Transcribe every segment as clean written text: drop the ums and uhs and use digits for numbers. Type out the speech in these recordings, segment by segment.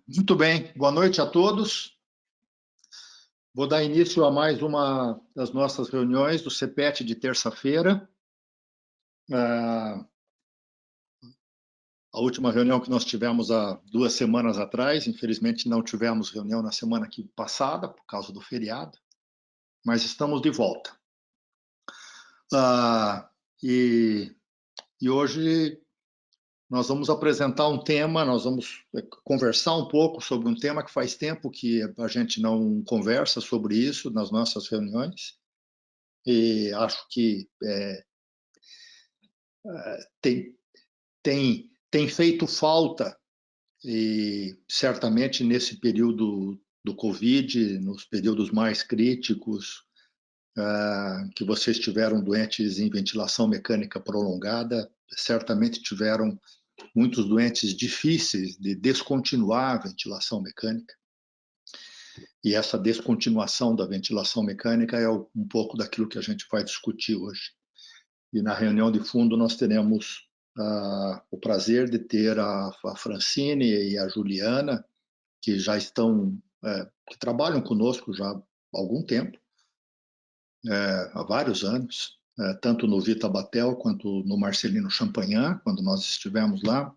Muito bem, boa noite a todos. Vou dar início a mais uma das nossas reuniões do CPET de terça-feira. A última reunião que nós tivemos há 2 semanas atrás, infelizmente não tivemos reunião na semana passada, por causa do feriado, mas estamos de volta. E hoje nós vamos apresentar um tema, nós vamos conversar um pouco sobre um tema que faz tempo que a gente não conversa sobre isso nas nossas reuniões, e acho que tem feito falta, e certamente nesse período do Covid, nos períodos mais críticos, que vocês tiveram doentes em ventilação mecânica prolongada, certamente tiveram muitos doentes difíceis de descontinuar a ventilação mecânica. E essa descontinuação da ventilação mecânica é um pouco daquilo que a gente vai discutir hoje. E na reunião de fundo nós teremos o prazer de ter a Francine e a Juliana, que já estão, que trabalham conosco já há algum tempo, há vários anos, tanto no Vita Batel quanto no Marcelino Champagnat, quando nós estivemos lá.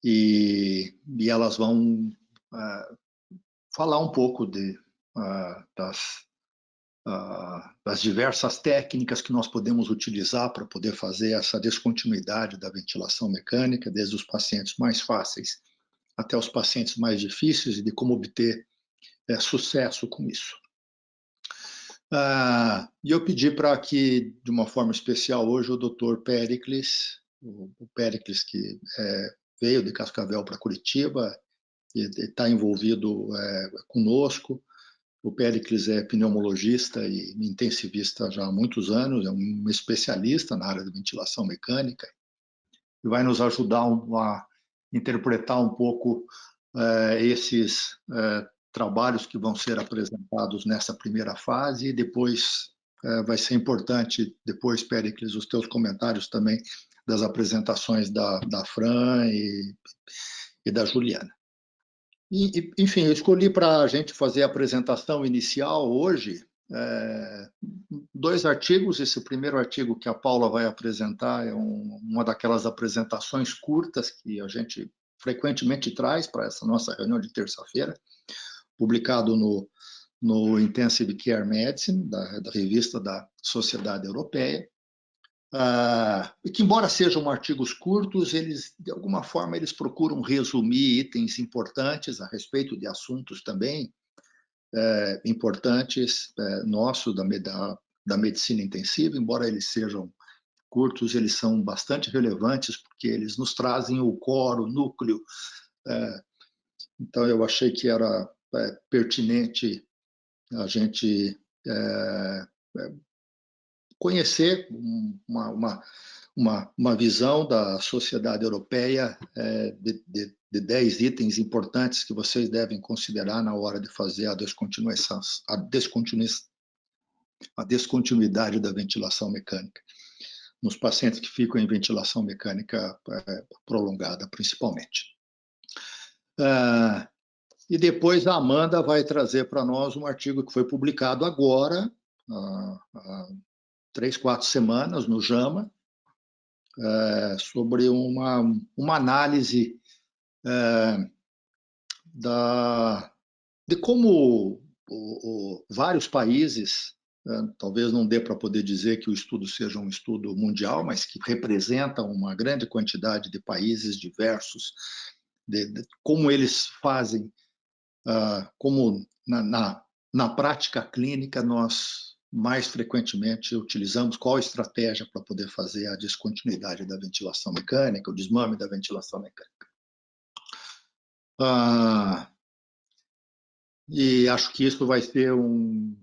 E elas vão falar um pouco das diversas técnicas que nós podemos utilizar para poder fazer essa descontinuidade da ventilação mecânica, desde os pacientes mais fáceis até os pacientes mais difíceis, e de como obter sucesso com isso. E eu pedi para que, de uma forma especial hoje, o Dr. Péricles, o Péricles que veio de Cascavel para Curitiba e está envolvido conosco. O Péricles é pneumologista e intensivista já há muitos anos, é um especialista na área de ventilação mecânica e vai nos ajudar a interpretar um pouco esses trabalhos que vão ser apresentados nessa primeira fase, e depois vai ser importante, depois, Péricles, os teus comentários também das apresentações da Fran e da Juliana. Enfim, eu escolhi para a gente fazer a apresentação inicial hoje 2 artigos. Esse primeiro artigo que a Paula vai apresentar é uma daquelas apresentações curtas que a gente frequentemente traz para essa nossa reunião de terça-feira, publicado no Intensive Care Medicine, da revista da Sociedade Europeia. E que, embora sejam artigos curtos, eles, de alguma forma, eles procuram resumir itens importantes a respeito de assuntos também importantes nossos da medicina intensiva. Embora eles sejam curtos, eles são bastante relevantes, porque eles nos trazem o core, o núcleo. Então, eu achei que era pertinente a gente conhecer uma visão da sociedade europeia de 10 itens importantes que vocês devem considerar na hora de fazer a descontinuidade da ventilação mecânica, nos pacientes que ficam em ventilação mecânica prolongada, principalmente. E depois a Amanda vai trazer para nós um artigo que foi publicado agora, há 3, 4 semanas, no JAMA, sobre uma análise de como vários países, talvez não dê para poder dizer que o estudo seja um estudo mundial, mas que representa uma grande quantidade de países diversos, de como eles fazem, como na prática clínica nós mais frequentemente utilizamos, qual a estratégia para poder fazer a descontinuidade da ventilação mecânica, o desmame da ventilação mecânica. E acho que isso vai ser um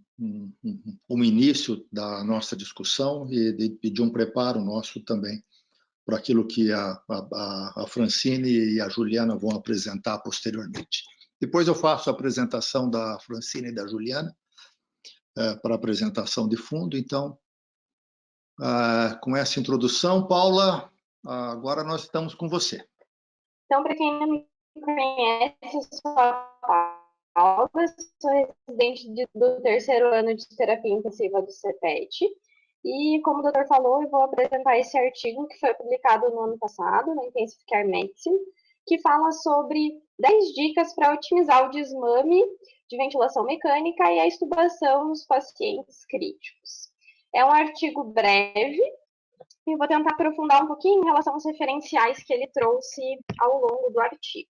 início da nossa discussão e de um preparo nosso também para aquilo que a Francine e a Juliana vão apresentar posteriormente. Depois eu faço a apresentação da Francine e da Juliana, para a apresentação de fundo. Então, com essa introdução, Paula, agora nós estamos com você. Então, para quem não me conhece, eu sou a Paula, sou residente do terceiro ano de terapia intensiva do CEPET. E, como o doutor falou, eu vou apresentar esse artigo que foi publicado no ano passado, na Intensive Care Medicine, que fala sobre 10 dicas para otimizar o desmame de ventilação mecânica e a extubação nos pacientes críticos. É um artigo breve, e vou tentar aprofundar um pouquinho em relação aos referenciais que ele trouxe ao longo do artigo.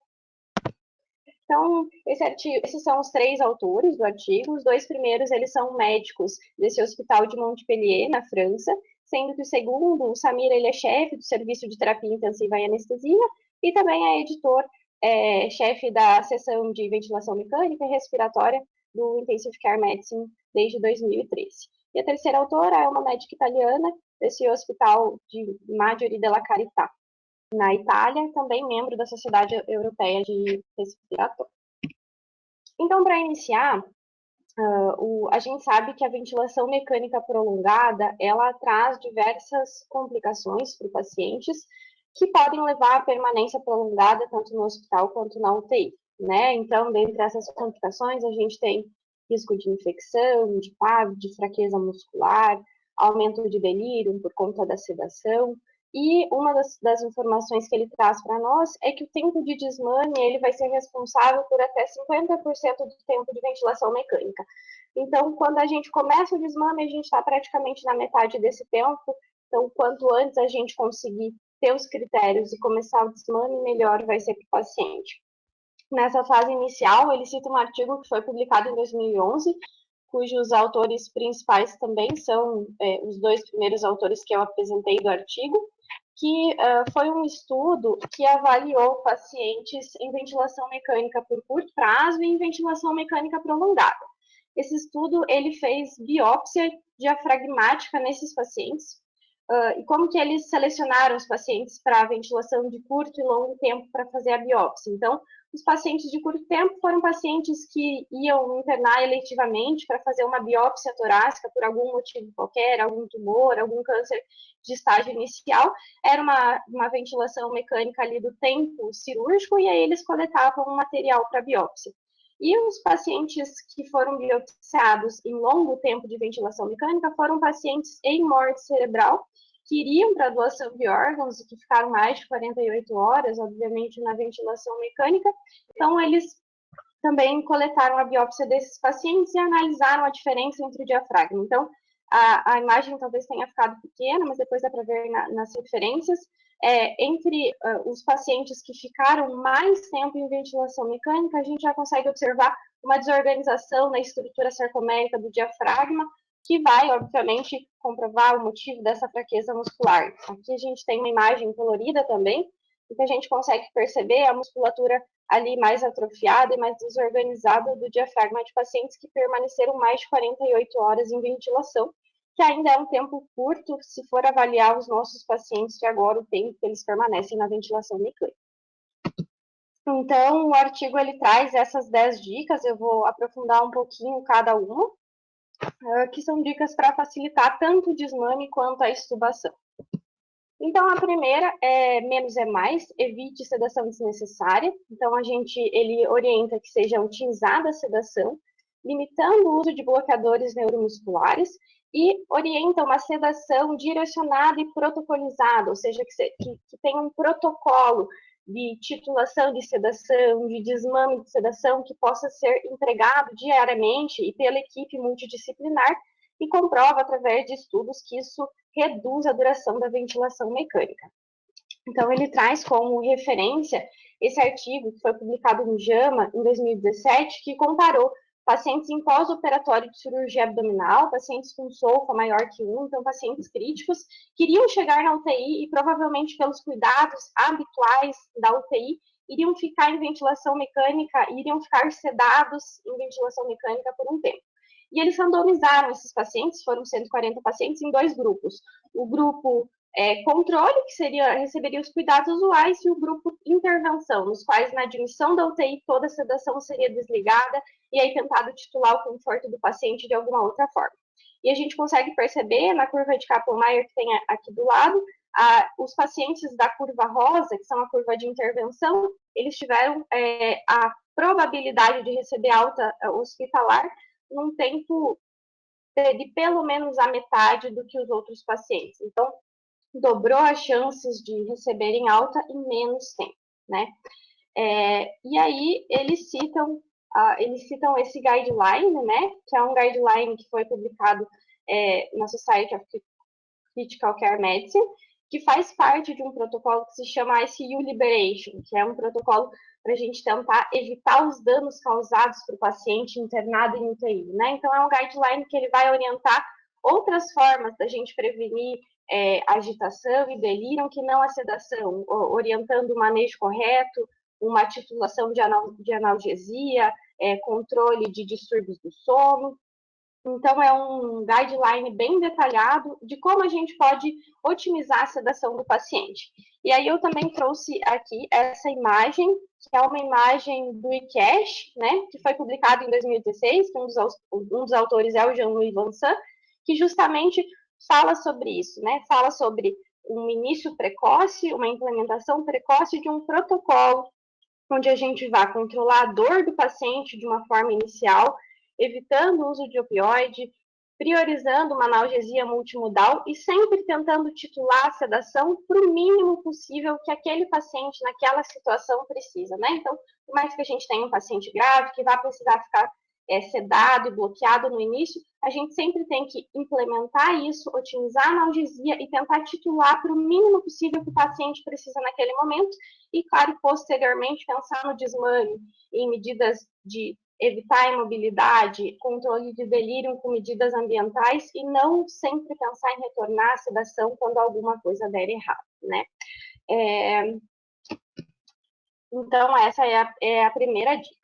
Então, esses são os 3 autores do artigo. Os 2 primeiros, eles são médicos desse hospital de Montpellier, na França, sendo que o segundo, o Samir, ele é chefe do serviço de terapia intensiva e anestesia e também é editor, chefe da seção de ventilação mecânica e respiratória do Intensive Care Medicine desde 2013. E a terceira autora é uma médica italiana desse hospital de Maggiore della Carità, na Itália, também membro da Sociedade Europeia de Respiratório. Então, para iniciar, a gente sabe que a ventilação mecânica prolongada, ela traz diversas complicações para os pacientes que podem levar à permanência prolongada tanto no hospital quanto na UTI, né? Então, dentre essas complicações, a gente tem risco de infecção, de pavor, de fraqueza muscular, aumento de delírio por conta da sedação. E uma das informações que ele traz para nós é que o tempo de desmame ele vai ser responsável por até 50% do tempo de ventilação mecânica. Então, quando a gente começa o desmame, a gente está praticamente na metade desse tempo. Então, quanto antes a gente conseguir ter os critérios e começar o desmame, melhor vai ser para o paciente. Nessa fase inicial, ele cita um artigo que foi publicado em 2011, cujos autores principais também são os 2 primeiros autores que eu apresentei do artigo, que foi um estudo que avaliou pacientes em ventilação mecânica por curto prazo e em ventilação mecânica prolongada. Esse estudo ele fez biópsia diafragmática nesses pacientes, e como que eles selecionaram os pacientes para ventilação de curto e longo tempo para fazer a biópsia. Então, os pacientes de curto tempo foram pacientes que iam internar eletivamente para fazer uma biópsia torácica por algum motivo qualquer, algum tumor, algum câncer de estágio inicial. Era uma ventilação mecânica ali do tempo cirúrgico e aí eles coletavam um material para biópsia. E os pacientes que foram biopsiados em longo tempo de ventilação mecânica foram pacientes em morte cerebral, que iriam para a doação de órgãos e que ficaram mais de 48 horas, obviamente, na ventilação mecânica. Então, eles também coletaram a biópsia desses pacientes e analisaram a diferença entre o diafragma. Então, a imagem talvez tenha ficado pequena, mas depois dá para ver nas referências. Entre os pacientes que ficaram mais tempo em ventilação mecânica, a gente já consegue observar uma desorganização na estrutura sarcomérica do diafragma, que vai, obviamente, comprovar o motivo dessa fraqueza muscular. Aqui a gente tem uma imagem colorida também, e que a gente consegue perceber a musculatura ali mais atrofiada e mais desorganizada do diafragma de pacientes que permaneceram mais de 48 horas em ventilação, que ainda é um tempo curto se for avaliar os nossos pacientes de agora, o tempo que eles permanecem na ventilação mecânica. Então, o artigo ele traz essas 10 dicas, eu vou aprofundar um pouquinho cada uma, que são dicas para facilitar tanto o desmame quanto a extubação. Então, a primeira é menos é mais, evite sedação desnecessária. Então, ele orienta que seja utilizada a sedação, limitando o uso de bloqueadores neuromusculares e orienta uma sedação direcionada e protocolizada, ou seja, que tenha um protocolo de titulação de sedação, de desmame de sedação, que possa ser entregado diariamente e pela equipe multidisciplinar e comprova através de estudos que isso reduz a duração da ventilação mecânica. Então, ele traz como referência esse artigo que foi publicado no JAMA em 2017, que comparou pacientes em pós-operatório de cirurgia abdominal, pacientes com SOFA maior que 1, então pacientes críticos, que iriam chegar na UTI e provavelmente pelos cuidados habituais da UTI, iriam ficar em ventilação mecânica, iriam ficar sedados em ventilação mecânica por um tempo. E eles randomizaram esses pacientes, foram 140 pacientes, em 2 grupos. O grupo controle, que receberia os cuidados usuais, e o grupo intervenção, nos quais, na admissão da UTI, toda a sedação seria desligada e aí tentado titular o conforto do paciente de alguma outra forma. E a gente consegue perceber, na curva de Kaplan-Meier que tem aqui do lado, os pacientes da curva rosa, que são a curva de intervenção, eles tiveram a probabilidade de receber alta hospitalar num tempo de pelo menos a metade do que os outros pacientes. Então, dobrou as chances de receberem alta em menos tempo, né? E aí eles citam esse guideline, né? Que é um guideline que foi publicado na Society of Critical Care Medicine, que faz parte de um protocolo que se chama ICU Liberation, que é um protocolo para a gente tentar evitar os danos causados para o paciente internado em UTI, né? Então, é um guideline que ele vai orientar outras formas da gente prevenir agitação e delírio que não a sedação, orientando o manejo correto, uma titulação de analgesia, controle de distúrbios do sono. Então, é um guideline bem detalhado de como a gente pode otimizar a sedação do paciente. E aí eu também trouxe aqui essa imagem, que é uma imagem do ICASH, né, que foi publicado em 2016, que um dos autores é o Jean-Louis Vincent, que justamente fala sobre isso, né, fala sobre um início precoce, uma implementação precoce de um protocolo onde a gente vai controlar a dor do paciente de uma forma inicial, evitando o uso de opioide, priorizando uma analgesia multimodal e sempre tentando titular a sedação para o mínimo possível que aquele paciente naquela situação precisa, né? Então, por mais que a gente tenha um paciente grave que vai precisar ficar sedado e bloqueado no início, a gente sempre tem que implementar isso, otimizar a analgesia e tentar titular para o mínimo possível que o paciente precisa naquele momento e, claro, posteriormente pensar no desmame em medidas de evitar a imobilidade, controle de delírio com medidas ambientais e não sempre pensar em retornar à sedação quando alguma coisa der errado, né? Então, essa é a primeira dica.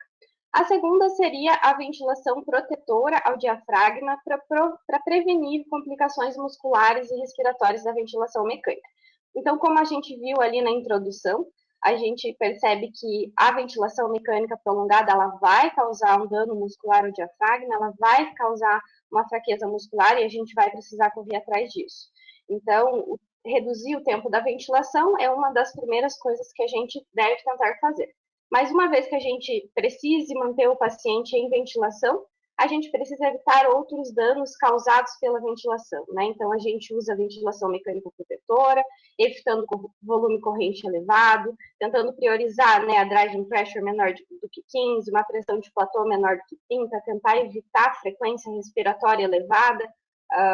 A segunda seria a ventilação protetora ao diafragma para prevenir complicações musculares e respiratórias da ventilação mecânica. Então, como a gente viu ali na introdução, a gente percebe que a ventilação mecânica prolongada ela vai causar um dano muscular ao diafragma, ela vai causar uma fraqueza muscular e a gente vai precisar correr atrás disso. Então, reduzir o tempo da ventilação é uma das primeiras coisas que a gente deve tentar fazer. Mas uma vez que a gente precise manter o paciente em ventilação, a gente precisa evitar outros danos causados pela ventilação, né? Então, a gente usa a ventilação mecânica protetora, evitando volume corrente elevado, tentando priorizar, né, a driving pressure menor do que 15, uma pressão de platô menor do que 30, tentar evitar frequência respiratória elevada,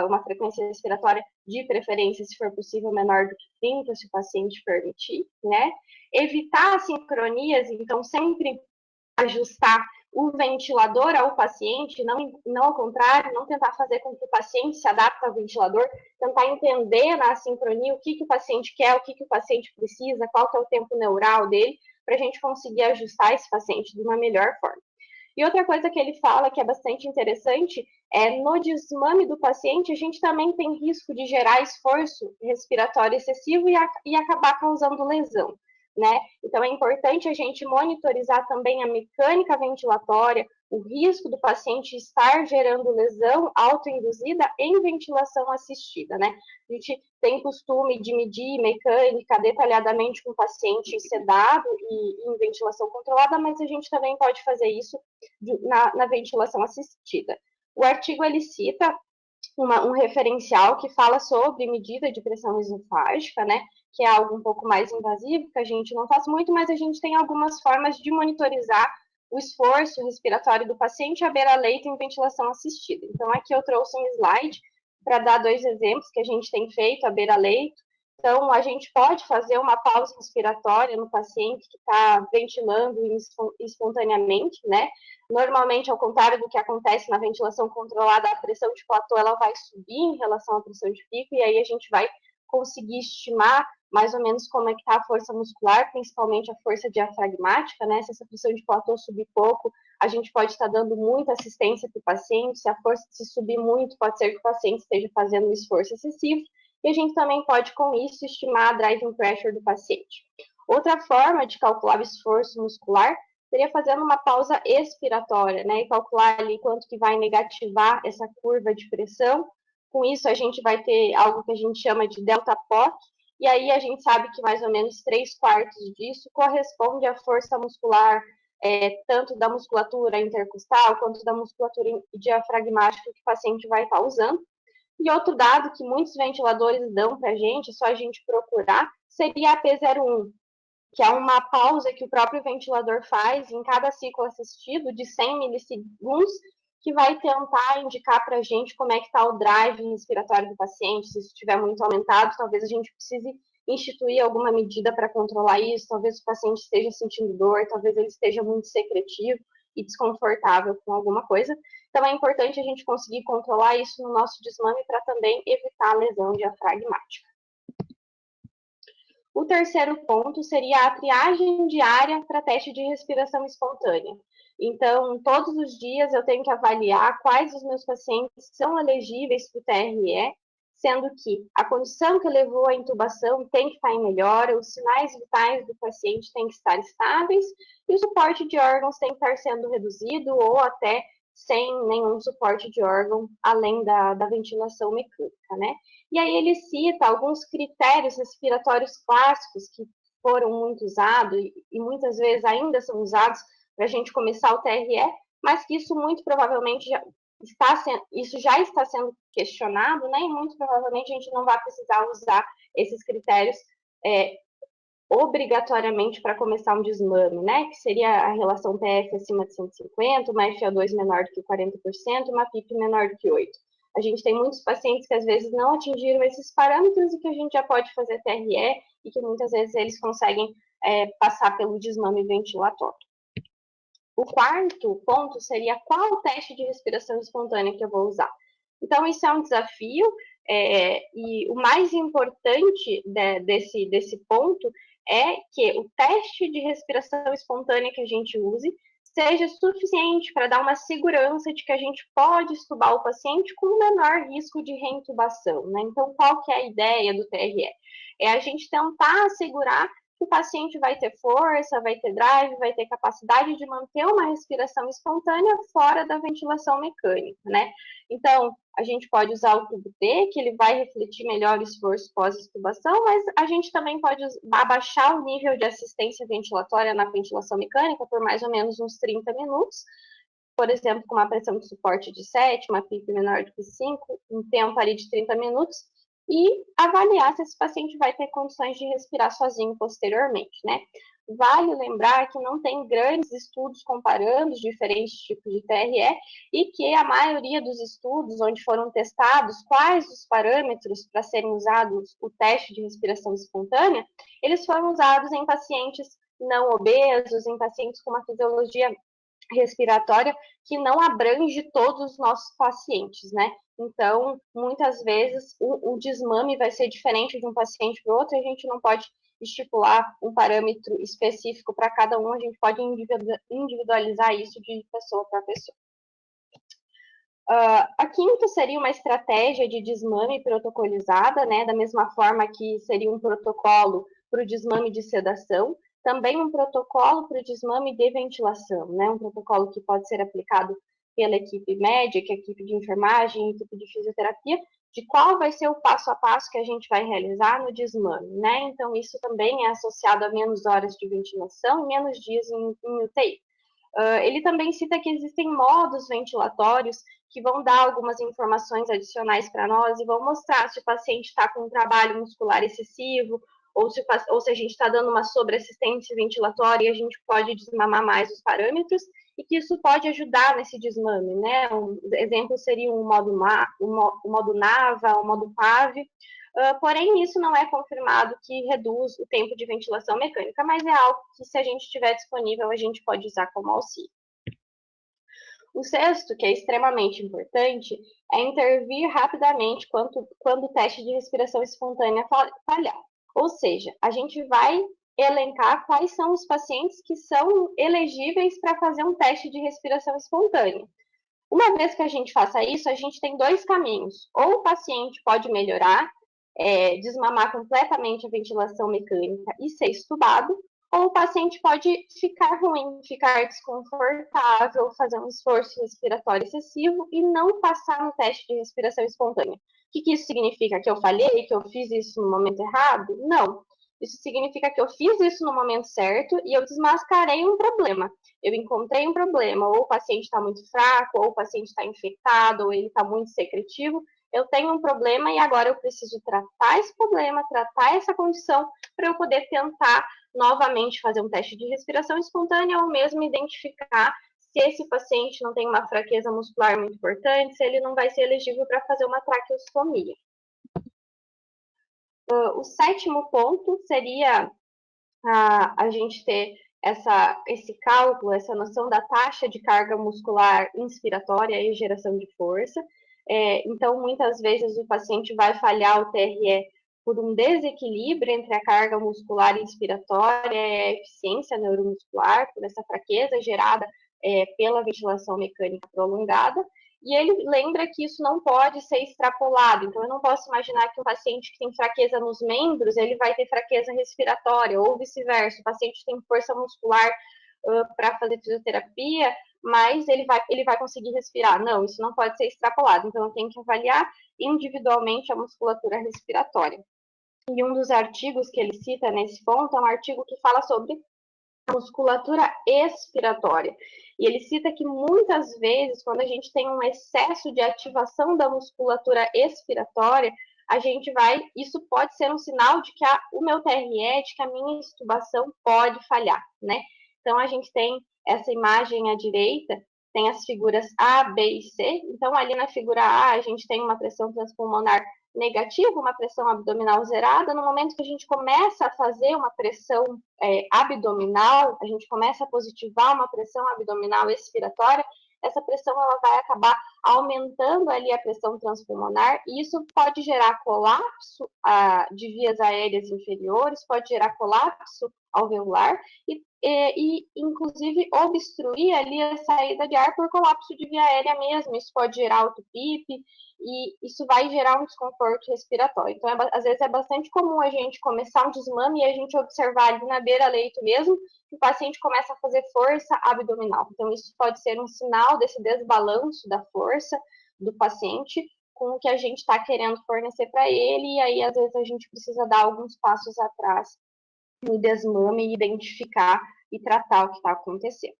uma frequência respiratória de preferência, se for possível, menor do que 30, se o paciente permitir, né? Evitar sincronias, então sempre ajustar o ventilador ao paciente, não ao contrário, não tentar fazer com que o paciente se adapte ao ventilador, tentar entender na sincronia o que o paciente quer, o que o paciente precisa, qual que é o tempo neural dele, para a gente conseguir ajustar esse paciente de uma melhor forma. E outra coisa que ele fala que é bastante interessante é no desmame do paciente, a gente também tem risco de gerar esforço respiratório excessivo e acabar causando lesão, né? Então é importante a gente monitorizar também a mecânica ventilatória, o risco do paciente estar gerando lesão autoinduzida em ventilação assistida, né? A gente tem costume de medir mecânica detalhadamente com o paciente sedado e em ventilação controlada, mas a gente também pode fazer isso na ventilação assistida. O artigo ele cita um referencial que fala sobre medida de pressão esofágica, né, que é algo um pouco mais invasivo, que a gente não faz muito, mas a gente tem algumas formas de monitorizar o esforço respiratório do paciente à beira-leito em ventilação assistida. Então, aqui eu trouxe um slide para dar 2 exemplos que a gente tem feito à beira-leito. Então, a gente pode fazer uma pausa respiratória no paciente que está ventilando espontaneamente, né? Normalmente, ao contrário do que acontece na ventilação controlada, a pressão de platô ela vai subir em relação à pressão de pico, e aí a gente vai conseguir estimar mais ou menos como é que está a força muscular, principalmente a força diafragmática, né? Se essa pressão de platô subir pouco, a gente pode estar dando muita assistência para o paciente, se a força se subir muito, pode ser que o paciente esteja fazendo um esforço excessivo, e a gente também pode, com isso, estimar a driving pressure do paciente. Outra forma de calcular o esforço muscular seria fazendo uma pausa expiratória, né, e calcular ali quanto que vai negativar essa curva de pressão. Com isso, a gente vai ter algo que a gente chama de delta POC, e aí a gente sabe que mais ou menos 3/4 disso corresponde à força muscular, tanto da musculatura intercostal quanto da musculatura diafragmática que o paciente vai estar usando. E outro dado que muitos ventiladores dão para a gente, é só a gente procurar, seria a P01, que é uma pausa que o próprio ventilador faz em cada ciclo assistido de 100 milissegundos, que vai tentar indicar para a gente como é que está o drive respiratório do paciente. Se isso estiver muito aumentado, talvez a gente precise instituir alguma medida para controlar isso, talvez o paciente esteja sentindo dor, talvez ele esteja muito secretivo e desconfortável com alguma coisa. Então, é importante a gente conseguir controlar isso no nosso desmame para também evitar a lesão diafragmática. O terceiro ponto seria a triagem diária para teste de respiração espontânea. Então, todos os dias eu tenho que avaliar quais os meus pacientes são elegíveis para o TRE, sendo que a condição que levou à intubação tem que estar em melhora, os sinais vitais do paciente têm que estar estáveis e o suporte de órgãos tem que estar sendo reduzido ou até sem nenhum suporte de órgão, além da ventilação mecânica, né? E aí ele cita alguns critérios respiratórios clássicos que foram muito usados e muitas vezes ainda são usados para a gente começar o TRE, mas que isso muito provavelmente já está sendo questionado, né? E muito provavelmente a gente não vai precisar usar esses critérios obrigatoriamente para começar um desmame, né? Que seria a relação PF acima de 150, uma FO2 menor do que 40%, uma PIP menor do que 8%. A gente tem muitos pacientes que às vezes não atingiram esses parâmetros e que a gente já pode fazer TRE e que muitas vezes eles conseguem passar pelo desmame ventilatório. O quarto ponto seria qual teste de respiração espontânea que eu vou usar. Então, isso é um desafio e o mais importante desse ponto é que o teste de respiração espontânea que a gente use seja suficiente para dar uma segurança de que a gente pode extubar o paciente com o menor risco de reintubação, né? Então, qual que é a ideia do TRE? É a gente tentar assegurar que o paciente vai ter força, vai ter drive, vai ter capacidade de manter uma respiração espontânea fora da ventilação mecânica, né? Então, a gente pode usar o tubo T, que ele vai refletir melhor o esforço pós-extubação, mas a gente também pode abaixar o nível de assistência ventilatória na ventilação mecânica por mais ou menos uns 30 minutos, por exemplo, com uma pressão de suporte de 7, uma PIP menor do que 5, um tempo ali de 30 minutos, e avaliar se esse paciente vai ter condições de respirar sozinho posteriormente, né? Vale lembrar que não tem grandes estudos comparando os diferentes tipos de TRE e que a maioria dos estudos onde foram testados quais os parâmetros para serem usados o teste de respiração espontânea, eles foram usados em pacientes não obesos, em pacientes com uma fisiologia respiratória que não abrange todos os nossos pacientes, né? Então, muitas vezes, o desmame vai ser diferente de um paciente para o outro, e a gente não pode estipular um parâmetro específico para cada um, a gente pode individualizar isso de pessoa para pessoa. A quinta seria uma estratégia de desmame protocolizada, né? Da mesma forma que seria um protocolo para o desmame de sedação, também um protocolo para o desmame de ventilação, né? Um protocolo que pode ser aplicado pela equipe médica, equipe de enfermagem, equipe de fisioterapia, de qual vai ser o passo a passo que a gente vai realizar no desmame, né? Então, isso também é associado a menos horas de ventilação e menos dias em UTI. Ele também cita que existem modos ventilatórios que vão dar algumas informações adicionais para nós e vão mostrar se o paciente está com um trabalho muscular excessivo ou se a gente está dando uma sobreassistência ventilatória e a gente pode desmamar mais os parâmetros e que isso pode ajudar nesse desmame, né? Um exemplo seria o modo NAVA, o modo PAV, porém isso não é confirmado que reduz o tempo de ventilação mecânica, mas é algo que se a gente tiver disponível a gente pode usar como auxílio. O sexto, que é extremamente importante, é intervir rapidamente quando o teste de respiração espontânea falhar. Ou seja, a gente vai elencar quais são os pacientes que são elegíveis para fazer um teste de respiração espontânea. Uma vez que a gente faça isso, a gente tem dois caminhos. Ou o paciente pode melhorar, desmamar completamente a ventilação mecânica e ser extubado, ou o paciente pode ficar ruim, ficar desconfortável, fazer um esforço respiratório excessivo e não passar no teste de respiração espontânea. O que isso significa? Que eu falhei, que eu fiz isso no momento errado? Não. Isso significa que eu fiz isso no momento certo e eu desmascarei um problema. Eu encontrei um problema, ou o paciente está muito fraco, ou o paciente está infectado, ou ele está muito secretivo. Eu tenho um problema e agora eu preciso tratar esse problema, tratar essa condição, para eu poder tentar novamente fazer um teste de respiração espontânea ou mesmo identificar se esse paciente não tem uma fraqueza muscular muito importante, se ele não vai ser elegível para fazer uma traqueostomia. O sétimo ponto seria a gente ter esse cálculo, essa noção da taxa de carga muscular inspiratória e geração de força. Então, muitas vezes o paciente vai falhar o TRE por um desequilíbrio entre a carga muscular inspiratória e a eficiência neuromuscular, por essa fraqueza gerada pela ventilação mecânica prolongada. E ele lembra que isso não pode ser extrapolado. Então, eu não posso imaginar que um paciente que tem fraqueza nos membros, ele vai ter fraqueza respiratória, ou vice-versa. O paciente tem força muscular para fazer fisioterapia, mas ele vai conseguir respirar. Não, isso não pode ser extrapolado. Então, eu tenho que avaliar individualmente a musculatura respiratória. E um dos artigos que ele cita nesse ponto é um artigo que fala sobre musculatura expiratória. E ele cita que muitas vezes, quando a gente tem um excesso de ativação da musculatura expiratória, isso pode ser um sinal de que o meu TRE, de que a minha extubação pode falhar, né? Então, a gente tem essa imagem à direita, tem as figuras A, B e C. Então, ali na figura A, a gente tem uma pressão transpulmonar negativa, uma pressão abdominal zerada. No momento que a gente começa a fazer uma pressão abdominal, a gente começa a positivar uma pressão abdominal expiratória, essa pressão ela vai acabar aumentando ali a pressão transpulmonar, e isso pode gerar colapso de vias aéreas inferiores, pode gerar colapso alveolar e inclusive obstruir ali a saída de ar por colapso de via aérea mesmo. Isso pode gerar autopipe e isso vai gerar um desconforto respiratório. Então, às vezes é bastante comum a gente começar um desmame e a gente observar ali na beira-leito mesmo que o paciente começa a fazer força abdominal. Então, isso pode ser um sinal desse desbalanço da força do paciente com o que a gente está querendo fornecer para ele, e aí, às vezes, a gente precisa dar alguns passos atrás no desmame e identificar e tratar o que está acontecendo.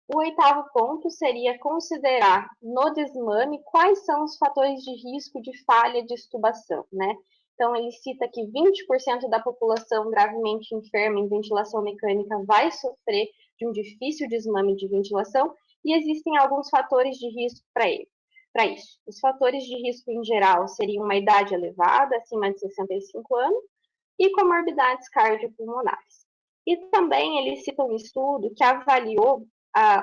O oitavo ponto seria considerar no desmame quais são os fatores de risco de falha de extubação, né? Então, ele cita que 20% da população gravemente enferma em ventilação mecânica vai sofrer de um difícil desmame de ventilação e existem alguns fatores de risco para isso. Os fatores de risco em geral seriam uma idade elevada, acima de 65 anos, e comorbidades cardiopulmonares. E também ele cita um estudo que avaliou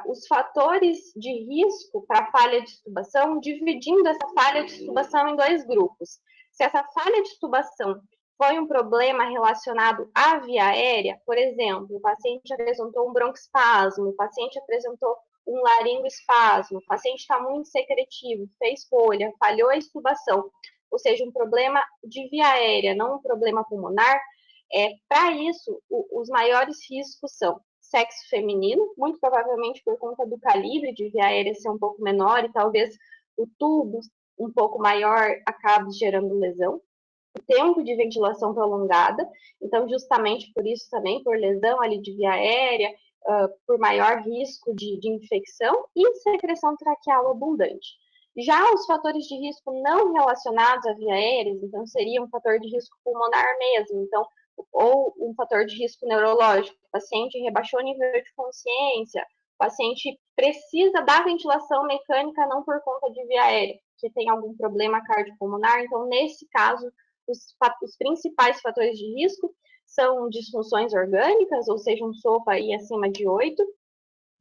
os fatores de risco para falha de extubação, dividindo essa falha de extubação em dois grupos. Se essa falha de extubação foi um problema relacionado à via aérea, por exemplo, o paciente apresentou um broncoespasmo, o paciente apresentou um laringoespasmo, o paciente está muito secretivo, fez folha, falhou a extubação, ou seja, um problema de via aérea, não um problema pulmonar, para isso, os maiores riscos são sexo feminino, muito provavelmente por conta do calibre de via aérea ser um pouco menor e talvez o tubo um pouco maior acabe gerando lesão. O tempo de ventilação prolongada, então justamente por isso também, por lesão ali de via aérea, por maior risco de infecção e secreção traqueal abundante. Já os fatores de risco não relacionados à via aérea, então seria um fator de risco pulmonar mesmo, então ou um fator de risco neurológico, o paciente rebaixou o nível de consciência, o paciente precisa da ventilação mecânica não por conta de via aérea, que tem algum problema cardiopulmonar, então nesse caso, os principais fatores de risco são disfunções orgânicas, ou seja, um SOFA aí acima de 8,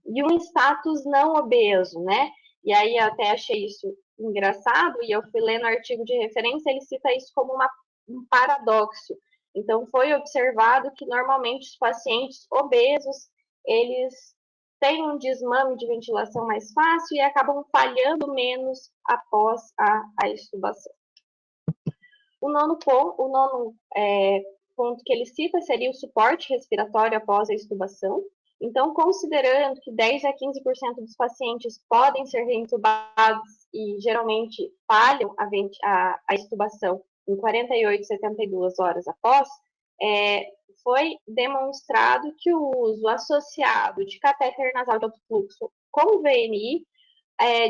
e um status não obeso, né? E aí eu até achei isso engraçado, e eu fui lendo o artigo de referência, ele cita isso como um paradoxo. Então, foi observado que, normalmente, os pacientes obesos, eles têm um desmame de ventilação mais fácil e acabam falhando menos após a extubação. O nono ponto que ele cita seria o suporte respiratório após a extubação. Então, considerando que 10 a 15% dos pacientes podem ser reintubados e geralmente falham a extubação em 48, 72 horas após, foi demonstrado que o uso associado de catéter nasal de alto fluxo com VNI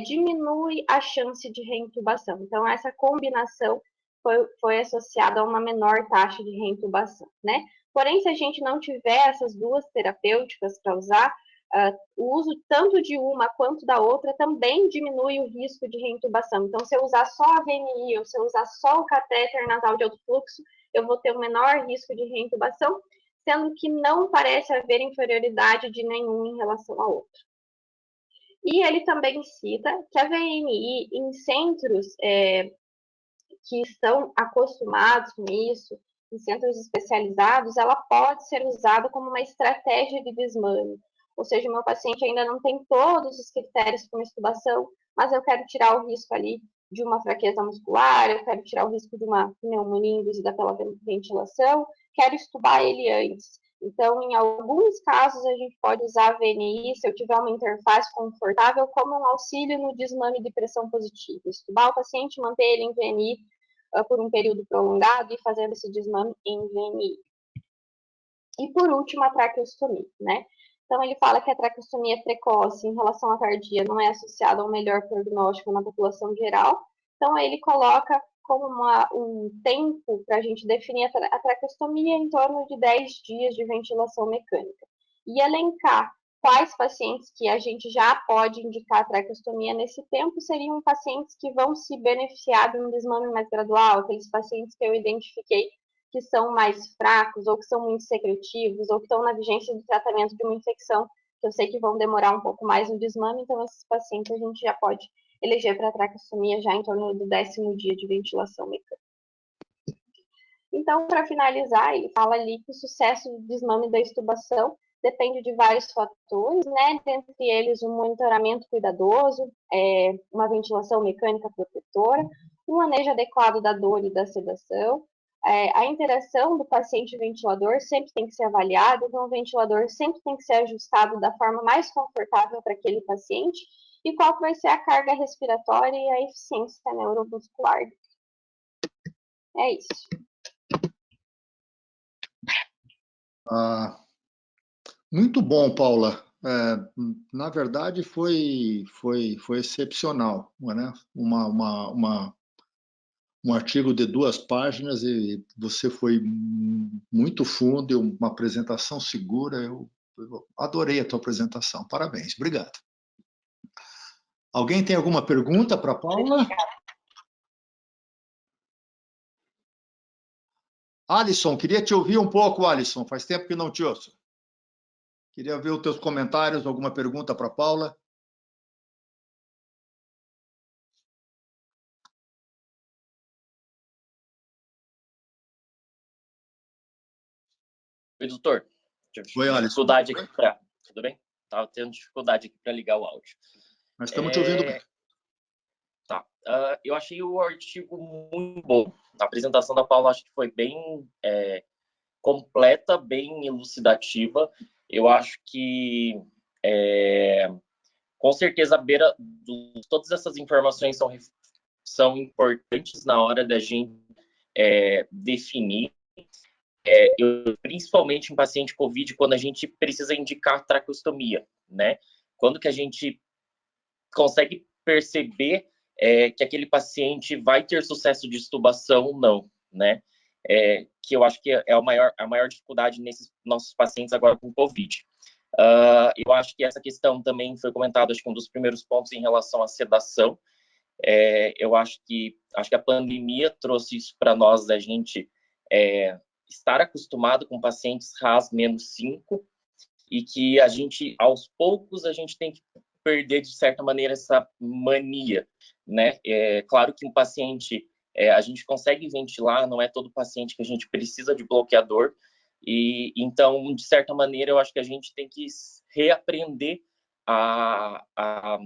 diminui a chance de reintubação. Então, essa combinação foi associada a uma menor taxa de reintubação, né? Porém, se a gente não tiver essas duas terapêuticas para usar, o uso tanto de uma quanto da outra também diminui o risco de reintubação. Então, se eu usar só a VNI ou se eu usar só o catéter nasal de alto fluxo, eu vou ter um menor risco de reintubação, sendo que não parece haver inferioridade de nenhum em relação ao outro. E ele também cita que a VNI, em centros que estão acostumados com isso, em centros especializados, ela pode ser usada como uma estratégia de desmame. Ou seja, o meu paciente ainda não tem todos os critérios para uma extubação, mas eu quero tirar o risco ali de uma fraqueza muscular, eu quero tirar o risco de uma pneumonia induzida pela ventilação, quero extubar ele antes. Então, em alguns casos, a gente pode usar a VNI, se eu tiver uma interface confortável, como um auxílio no desmame de pressão positiva. Extubar o paciente, manter ele em VNI por um período prolongado e fazendo esse desmame em VNI. E, por último, a traqueostomia, né? Então, ele fala que a traqueostomia precoce em relação à tardia não é associada a um melhor prognóstico na população geral. Então, ele coloca como um tempo para a gente definir a traqueostomia em torno de 10 dias de ventilação mecânica. E elencar quais pacientes que a gente já pode indicar a traqueostomia nesse tempo seriam pacientes que vão se beneficiar de um desmame mais gradual, aqueles pacientes que eu identifiquei que são mais fracos, ou que são muito secretivos, ou que estão na vigência do tratamento de uma infecção, que eu sei que vão demorar um pouco mais no desmame, então esses pacientes a gente já pode eleger para traqueostomia já em torno do 10º dia de ventilação mecânica. Então, para finalizar, ele fala ali que o sucesso do desmame da extubação depende de vários fatores, né? Dentre eles, um monitoramento cuidadoso, uma ventilação mecânica protetora, um manejo adequado da dor e da sedação, a interação do paciente e ventilador sempre tem que ser avaliada, então o ventilador sempre tem que ser ajustado da forma mais confortável para aquele paciente, e qual vai ser a carga respiratória e a eficiência neuromuscular. É isso. Muito bom, Paula. Na verdade, foi excepcional, né? Um artigo de 2 páginas e você foi muito fundo e uma apresentação segura. Eu adorei a tua apresentação. Parabéns. Obrigado. Alguém tem alguma pergunta para a Paula? Alisson, queria te ouvir um pouco, Alisson. Faz tempo que não te ouço. Queria ver os teus comentários, alguma pergunta para a Paula? Oi, doutor. Oi, Alisson. Dificuldade aqui para... Tudo bem? Estava tendo dificuldade aqui para ligar o áudio. Nós estamos te ouvindo bem. Tá. Eu achei o artigo muito bom. A apresentação da Paula acho que foi bem completa, bem elucidativa. Eu acho que, com certeza, todas essas informações são importantes na hora da gente definir. Principalmente em paciente COVID, quando a gente precisa indicar traqueostomia, né? Quando que a gente consegue perceber que aquele paciente vai ter sucesso de extubação ou não, né? Que eu acho que é a maior dificuldade nesses nossos pacientes agora com COVID. Eu acho que essa questão também foi comentada, acho que um dos primeiros pontos em relação à sedação. Eu acho que a pandemia trouxe isso para nós, da gente estar acostumado com pacientes RAS-5 e que a gente, aos poucos, a gente tem que perder, de certa maneira, essa mania, né? Claro que um paciente, a gente consegue ventilar, não é todo paciente que a gente precisa de bloqueador, e então, de certa maneira, eu acho que a gente tem que reaprender a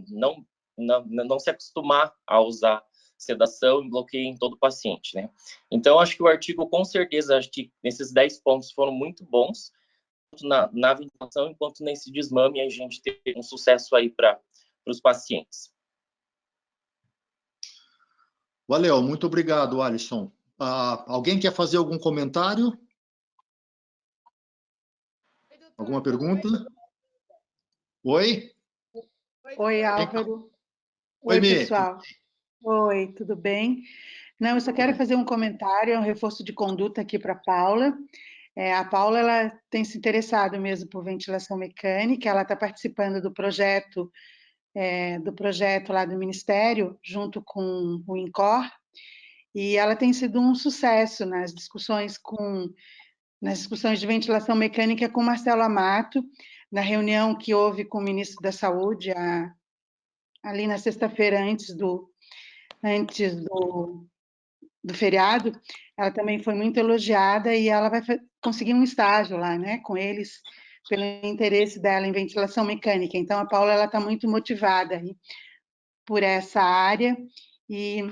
não se acostumar a usar sedação e bloqueio em todo o paciente, né? Então, acho que o artigo, com certeza, acho que nesses 10 pontos foram muito bons, tanto na ventilação, enquanto nesse desmame, a gente teve um sucesso aí para os pacientes. Valeu, muito obrigado, Alisson. Alguém quer fazer algum comentário? Alguma pergunta? Oi? Oi, Álvaro. Oi, Oi, Mi. pessoal. Oi, tudo bem? Não, eu só quero fazer um comentário, é um reforço de conduta aqui para a Paula. A Paula, ela tem se interessado mesmo por ventilação mecânica, ela está participando do projeto lá do Ministério, junto com o INCOR, e ela tem sido um sucesso nas discussões de ventilação mecânica com Marcelo Amato, na reunião que houve com o ministro da Saúde, ali na sexta-feira antes do feriado, ela também foi muito elogiada e ela vai conseguir um estágio lá, né, com eles, pelo interesse dela em ventilação mecânica. Então, a Paula ela está muito motivada aí por essa área e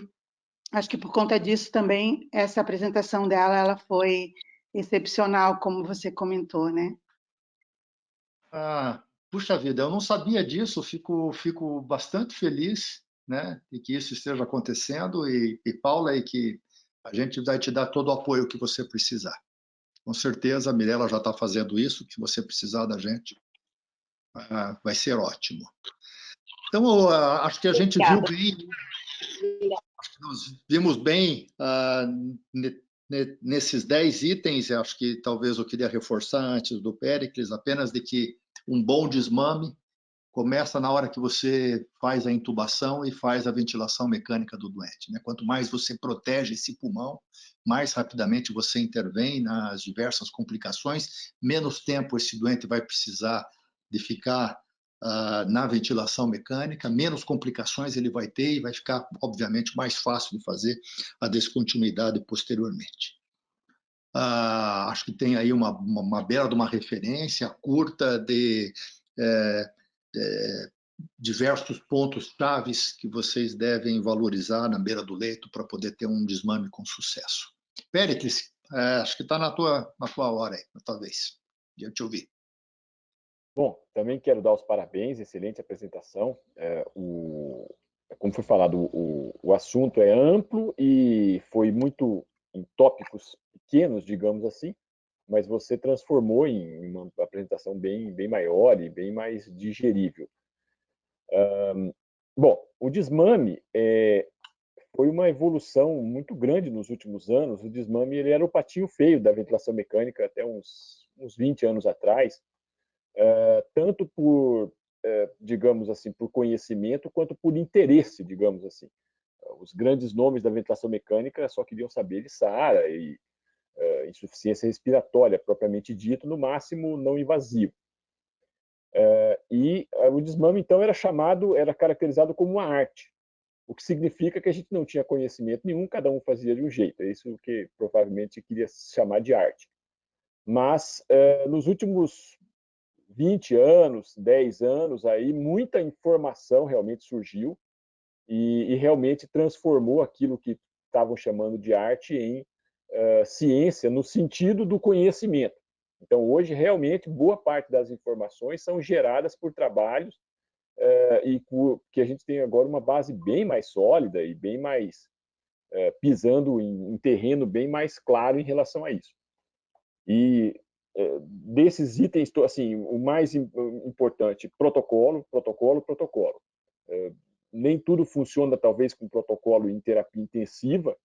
acho que por conta disso também essa apresentação dela ela foi excepcional, como você comentou, né? Puxa vida, eu não sabia disso, fico bastante feliz, né, de que isso esteja acontecendo e Paula, aí que a gente vai te dar todo o apoio que você precisar. Com certeza a Mirella já está fazendo isso, que você precisar da gente, vai ser ótimo. Então, acho que a gente viu bem, acho que nós vimos bem nesses 10 itens, acho que talvez eu queria reforçar antes do Péricles, apenas de que um bom desmame começa na hora que você faz a intubação e faz a ventilação mecânica do doente, né? Quanto mais você protege esse pulmão, mais rapidamente você intervém nas diversas complicações, menos tempo esse doente vai precisar de ficar na ventilação mecânica, menos complicações ele vai ter e vai ficar, obviamente, mais fácil de fazer a descontinuidade posteriormente. Acho que tem aí uma bela de uma referência curta de diversos pontos chaves que vocês devem valorizar na beira do leito para poder ter um desmame com sucesso. Péricles, acho que está na tua hora aí, na tua vez, de eu te ouvir. Bom, também quero dar os parabéns, excelente apresentação. Como foi falado, o assunto é amplo e foi muito em tópicos pequenos, digamos assim, mas você transformou em uma apresentação bem maior e bem mais digerível. Bom, o desmame foi uma evolução muito grande nos últimos anos. O desmame ele era o patinho feio da ventilação mecânica até uns 20 anos atrás, tanto por, digamos assim, por conhecimento, quanto por interesse, digamos assim. Os grandes nomes da ventilação mecânica só queriam saber de SARA e insuficiência respiratória, propriamente dito, no máximo não invasivo. E o desmame, então, era caracterizado como uma arte, o que significa que a gente não tinha conhecimento nenhum, cada um fazia de um jeito. É isso que provavelmente queria chamar de arte. Mas, nos últimos 20 anos, 10 anos, aí muita informação realmente surgiu e realmente transformou aquilo que estavam chamando de arte em ciência, no sentido do conhecimento. Então, hoje, realmente, boa parte das informações são geradas por trabalhos e que a gente tem agora uma base bem mais sólida e bem mais pisando em terreno bem mais claro em relação a isso. E desses itens, assim, o mais importante, protocolo. Nem tudo funciona, talvez, com protocolo em terapia intensiva,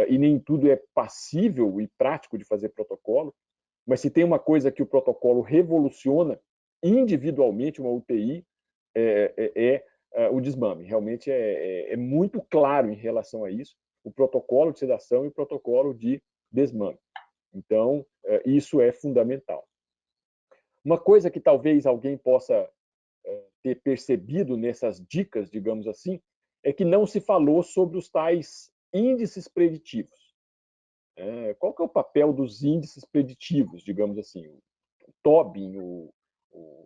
e nem tudo é passível e prático de fazer protocolo, mas se tem uma coisa que o protocolo revoluciona individualmente uma UTI, o desmame. Realmente é muito claro em relação a isso, o protocolo de sedação e o protocolo de desmame. Então, isso é fundamental. Uma coisa que talvez alguém possa ter percebido nessas dicas, digamos assim, é que não se falou sobre os tais índices preditivos. Qual que é o papel dos índices preditivos, digamos assim? O Tobin,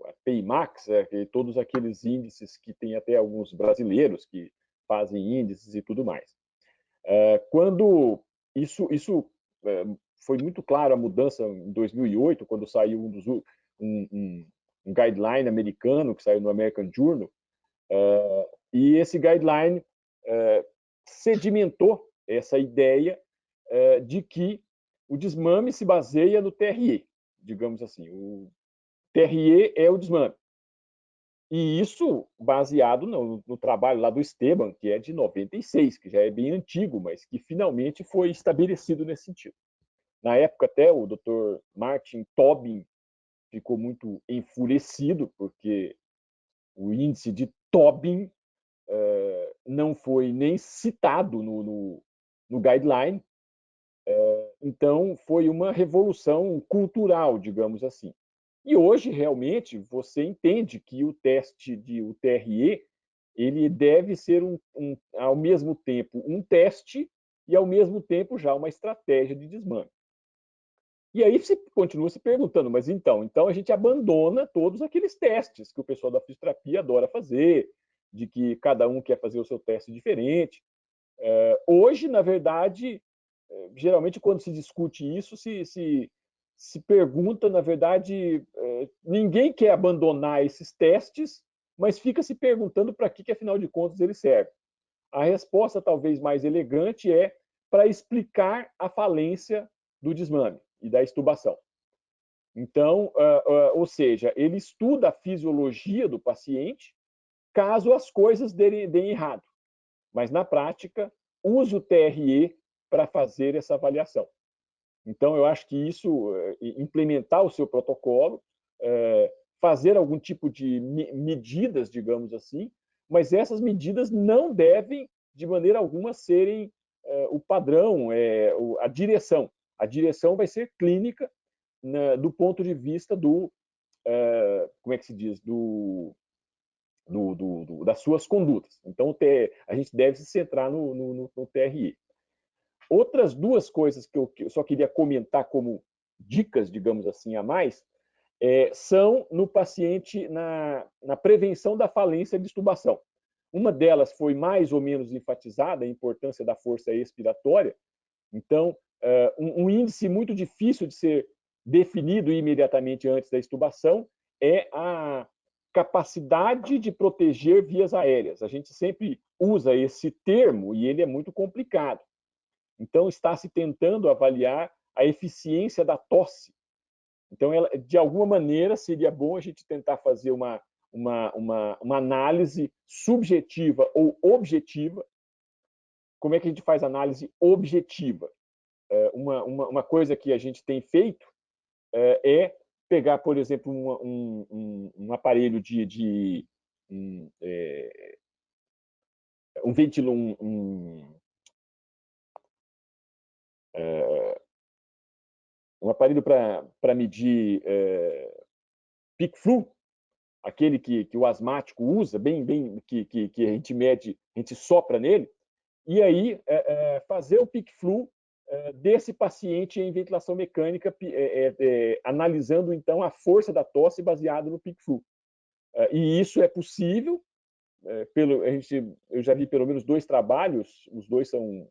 a PIMAX, todos aqueles índices que tem até alguns brasileiros que fazem índices e tudo mais. Quando isso foi muito claro, a mudança em 2008, quando saiu um guideline americano, que saiu no American Journal, e esse guideline sedimentou essa ideia de que o desmame se baseia no TRE, digamos assim. O TRE é o desmame. E isso baseado no trabalho lá do Esteban, que é de 96, que já é bem antigo, mas que finalmente foi estabelecido nesse sentido. Na época, até o Dr. Martin Tobin ficou muito enfurecido, porque o índice de Tobin não foi nem citado no guideline. Então, foi uma revolução cultural, digamos assim. E hoje, realmente, você entende que o teste o TRE, ele deve ser, ao mesmo tempo, um teste e, ao mesmo tempo, já uma estratégia de desmame. E aí você continua se perguntando, mas então a gente abandona todos aqueles testes que o pessoal da fisioterapia adora fazer, de que cada um quer fazer o seu teste diferente. Hoje, na verdade, geralmente quando se discute isso, se pergunta, na verdade, ninguém quer abandonar esses testes, mas fica se perguntando para que, afinal de contas, eles servem. A resposta, talvez mais elegante, é para explicar a falência do desmame e da extubação. Então, ou seja, ele estuda a fisiologia do paciente caso as coisas deem errado. Mas, na prática, use o TRE para fazer essa avaliação. Então, eu acho que isso, implementar o seu protocolo, fazer algum tipo de medidas, digamos assim, mas essas medidas não devem, de maneira alguma, serem o padrão, a direção. A direção vai ser clínica, do ponto de vista como é que se diz, das suas condutas. Então, a gente deve se centrar no TRE. Outras duas coisas que eu só queria comentar como dicas, digamos assim, a mais, são no paciente, na prevenção da falência de extubação. Uma delas foi mais ou menos enfatizada, a importância da força expiratória. Então, um índice muito difícil de ser definido imediatamente antes da extubação é a capacidade de proteger vias aéreas. A gente sempre usa esse termo e ele é muito complicado. Então, está se tentando avaliar a eficiência da tosse. Então, de alguma maneira, seria bom a gente tentar fazer uma análise subjetiva ou objetiva. Como é que a gente faz análise objetiva? Uma coisa que a gente tem feito é pegar, por exemplo, um aparelho um ventilador, um aparelho para medir peak flu, aquele que o asmático usa, que a gente mede, a gente sopra nele, e aí fazer o peak flu desse paciente em ventilação mecânica, analisando então a força da tosse baseado no peak flu. E isso é possível, eu já vi pelo menos 2 trabalhos, os 2 são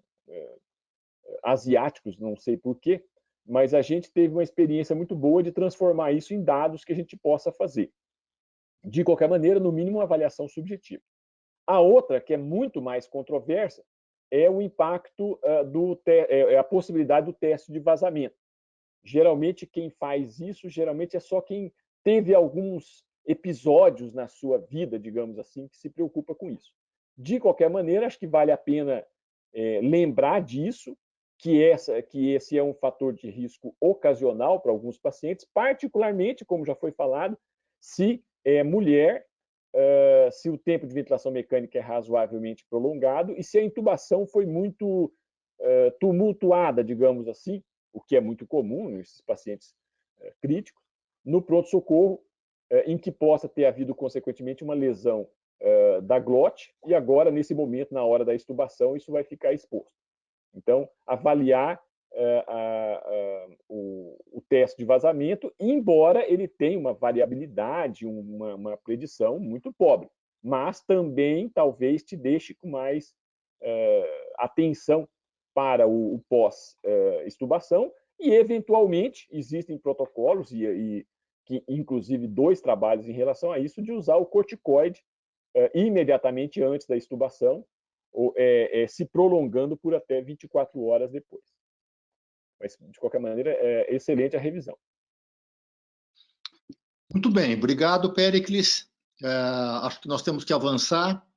asiáticos, não sei porquê, mas a gente teve uma experiência muito boa de transformar isso em dados que a gente possa fazer. De qualquer maneira, no mínimo, uma avaliação subjetiva. A outra, que é muito mais controversa, é o impacto a possibilidade do teste de vazamento. Geralmente, quem faz isso, geralmente é só quem teve alguns episódios na sua vida, digamos assim, que se preocupa com isso. De qualquer maneira, acho que vale a pena lembrar disso, que esse é um fator de risco ocasional para alguns pacientes, particularmente, como já foi falado, se é mulher, se o tempo de ventilação mecânica é razoavelmente prolongado e se a intubação foi muito tumultuada, digamos assim, o que é muito comum nesses pacientes críticos, no pronto-socorro, em que possa ter havido, consequentemente, uma lesão da glote, e agora, nesse momento, na hora da extubação, isso vai ficar exposto. Então, avaliar o teste de vazamento, embora ele tenha uma variabilidade, uma predição muito pobre, mas também talvez te deixe com mais atenção para o pós-extubação, e, eventualmente, existem protocolos, e que, inclusive, 2 trabalhos em relação a isso, de usar o corticoide imediatamente antes da extubação, se prolongando por até 24 horas depois. Mas, de qualquer maneira, é excelente a revisão. Muito bem, obrigado, Péricles. Acho que nós temos que avançar.